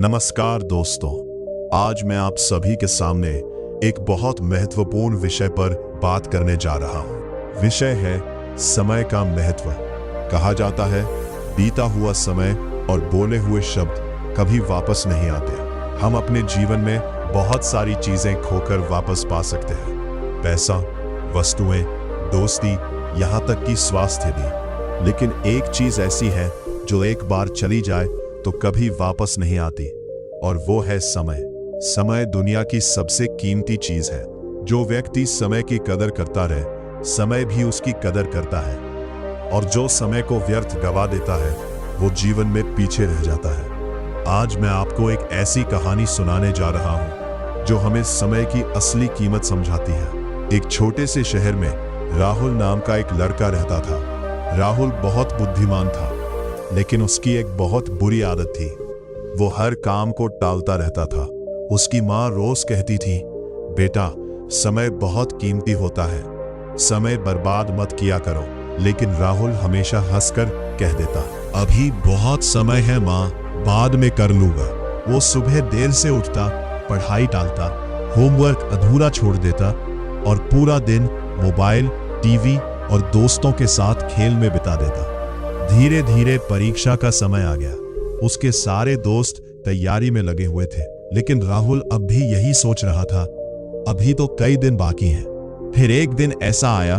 नमस्कार दोस्तों, आज मैं आप सभी के सामने एक बहुत महत्वपूर्ण विषय पर बात करने जा रहा हूं। विषय है समय का महत्व। कहा जाता है बीता हुआ समय और बोले हुए शब्द कभी वापस नहीं आते। हम अपने जीवन में बहुत सारी चीजें खोकर वापस पा सकते हैं, पैसा, वस्तुएं, दोस्ती, यहाँ तक कि स्वास्थ्य भी। लेकिन एक चीज ऐसी है जो एक बार चली जाए तो कभी वापस नहीं आती, और वो है समय। समय दुनिया की सबसे कीमती चीज है। जो व्यक्ति समय की कदर करता रहे, समय भी उसकी कदर करता है, और जो समय को व्यर्थ गवा देता है वो जीवन में पीछे रह जाता है। आज मैं आपको एक ऐसी कहानी सुनाने जा रहा हूं जो हमें समय की असली कीमत समझाती है। एक छोटे से शहर में राहुल नाम का एक लड़का रहता था। राहुल बहुत बुद्धिमान था, लेकिन उसकी एक बहुत बुरी आदत थी। वो हर काम को टालता रहता था। उसकी माँ रोज कहती थी, बेटा, समय बहुत कीमती होता है, समय बर्बाद मत किया करो। लेकिन राहुल हमेशा हंसकर कह देता, अभी बहुत समय है माँ, बाद में कर लूंगा। वो सुबह देर से उठता, पढ़ाई टालता, होमवर्क अधूरा छोड़ देता और पूरा दिन मोबाइल, टीवी और दोस्तों के साथ खेल में बिता देता। धीरे धीरे परीक्षा का समय आ गया। उसके सारे दोस्त तैयारी में लगे हुए थे, लेकिन राहुल अब भी यही सोच रहा था, अभी तो कई दिन बाकी हैं। फिर एक दिन ऐसा आया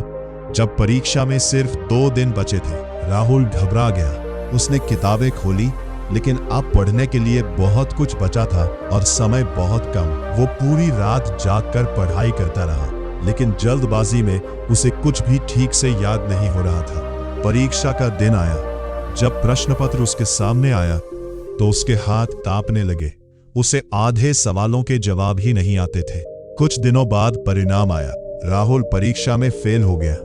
जब परीक्षा में सिर्फ 2 दिन बचे थे। राहुल घबरा गया। उसने किताबें खोली, लेकिन अब पढ़ने के लिए बहुत कुछ बचा था और समय बहुत कम। वो पूरी रात जागकर पढ़ाई करता रहा, लेकिन जल्दबाजी में उसे कुछ भी ठीक से याद नहीं हो रहा था। परीक्षा का दिन आया। जब प्रश्न पत्र उसके सामने आया तो उसके हाथ कांपने लगे। उसे आधे सवालों के जवाब ही नहीं आते थे। कुछ दिनों बाद परिणाम आया। राहुल परीक्षा में फेल हो गया।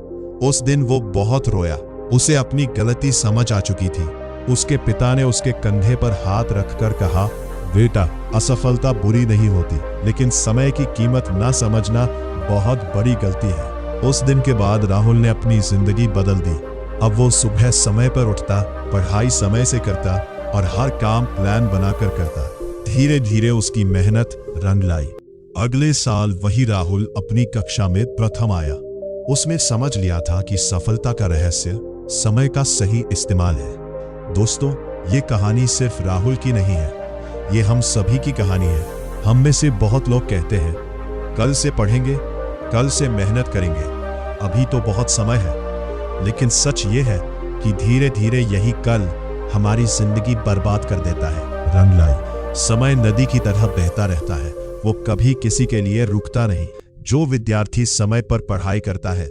उस दिन वो बहुत रोया। उसे अपनी गलती समझ आ चुकी थी। उसके पिता ने उसके कंधे पर हाथ रखकर कहा, बेटा, असफलता बुरी नहीं होती, लेकिन समय की कीमत ना समझना बहुत बड़ी गलती है। उस दिन के बाद राहुल ने अपनी जिंदगी बदल दी। अब वो सुबह समय पर उठता, पढ़ाई समय से करता और हर काम प्लान बनाकर करता। धीरे धीरे उसकी मेहनत रंग लाई। अगले साल वही राहुल अपनी कक्षा में प्रथम आया। उसने समझ लिया था कि सफलता का रहस्य समय का सही इस्तेमाल है। दोस्तों, ये कहानी सिर्फ राहुल की नहीं है, ये हम सभी की कहानी है। हम में से बहुत लोग कहते हैं, कल से पढ़ेंगे, कल से मेहनत करेंगे, अभी तो बहुत समय है। लेकिन सच ये है कि धीरे धीरे यही कल हमारी जिंदगी बर्बाद कर देता है। रंग लाई। समय नदी की तरह बहता रहता है, वो कभी किसी के लिए रुकता नहीं। जो विद्यार्थी समय पर पढ़ाई करता है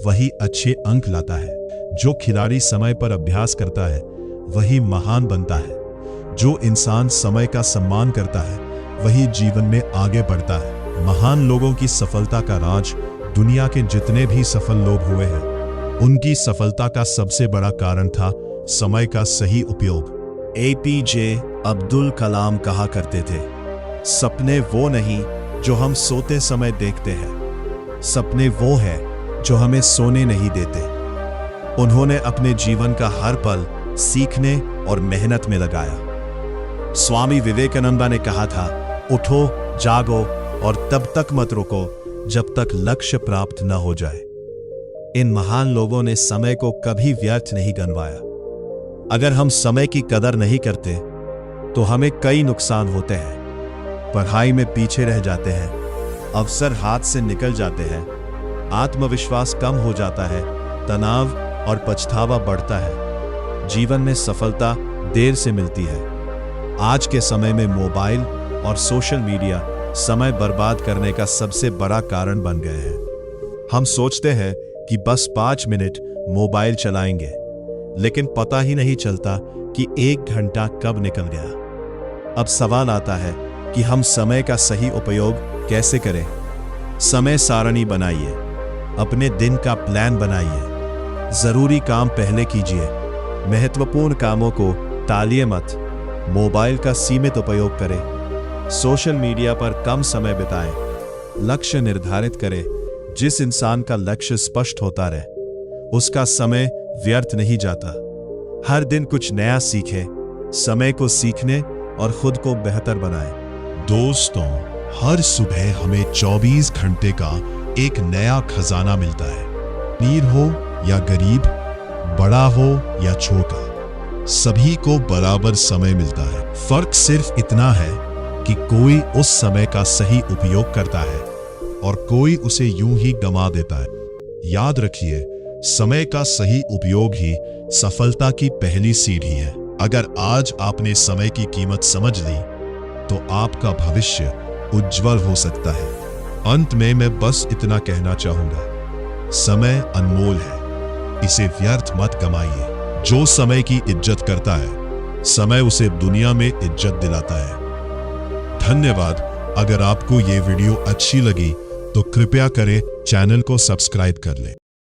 वही अच्छे अंक लाता है। जो खिलाड़ी समय पर अभ्यास करता है वही महान बनता है। जो इंसान समय का सम्मान करता है वही जीवन में आगे बढ़ता है। महान लोगों की सफलता का राज दुनिया के जितने भी सफल लोग हुए हैं, उनकी सफलता का सबसे बड़ा कारण था समय का सही उपयोग। एपीजे अब्दुल कलाम कहा करते थे, सपने वो नहीं जो हम सोते समय देखते हैं, सपने वो है जो हमें सोने नहीं देते। उन्होंने अपने जीवन का हर पल सीखने और मेहनत में लगाया। स्वामी विवेकानंद ने कहा था, उठो, जागो और तब तक मत रुको जब तक लक्ष्य प्राप्त न हो जाए। इन महान लोगों ने समय को कभी व्यर्थ नहीं गंवाया। अगर हम समय की कदर नहीं करते तो हमें कई नुकसान होते हैं। पढ़ाई में पीछे रह जाते हैं, अवसर हाथ से निकल जाते हैं, आत्मविश्वास कम हो जाता है, तनाव और पछतावा बढ़ता है। जीवन में सफलता देर से मिलती है। आज के समय में मोबाइल और सोशल मीडिया समय बर्बाद करने का सबसे बड़ा कारण बन गए हैं। हम सोचते हैं कि बस 5 मिनट मोबाइल चलाएंगे, लेकिन पता ही नहीं चलता कि 1 घंटा कब निकल गया। अब सवाल आता है कि हम समय का सही उपयोग कैसे करें। समय सारणी बनाइए, अपने दिन का प्लान बनाइए। जरूरी काम पहले कीजिए, महत्वपूर्ण कामों को टालिए मत। मोबाइल का सीमित उपयोग करें, सोशल मीडिया पर कम समय बिताएं। लक्ष्य निर्धारित करें। जिस इंसान का लक्ष्य स्पष्ट होता रहे, उसका समय व्यर्थ नहीं जाता। हर दिन कुछ नया सीखें। समय को सीखने, और खुद को बेहतर बनाएं। दोस्तों, हर सुबह हमें 24 घंटे का एक नया खजाना मिलता है। अमीर हो या गरीब, बड़ा हो या छोटा, सभी को बराबर समय मिलता है। फर्क सिर्फ इतना है कि कोई उस समय का सही उपयोग करता है और कोई उसे यूं ही गंवा देता है। याद रखिए, समय का सही उपयोग ही सफलता की पहली सीढ़ी है। अगर आज आपने समय की कीमत समझ ली तो आपका भविष्य उज्जवल हो सकता है। अंत में मैं बस इतना कहना चाहूंगा, समय अनमोल है, इसे व्यर्थ मत गमाइए। जो समय की इज्जत करता है, समय उसे दुनिया में इज्जत दिलाता है। धन्यवाद। अगर आपको ये वीडियो अच्छी लगी तो कृपया करें चैनल को सब्सक्राइब कर लें।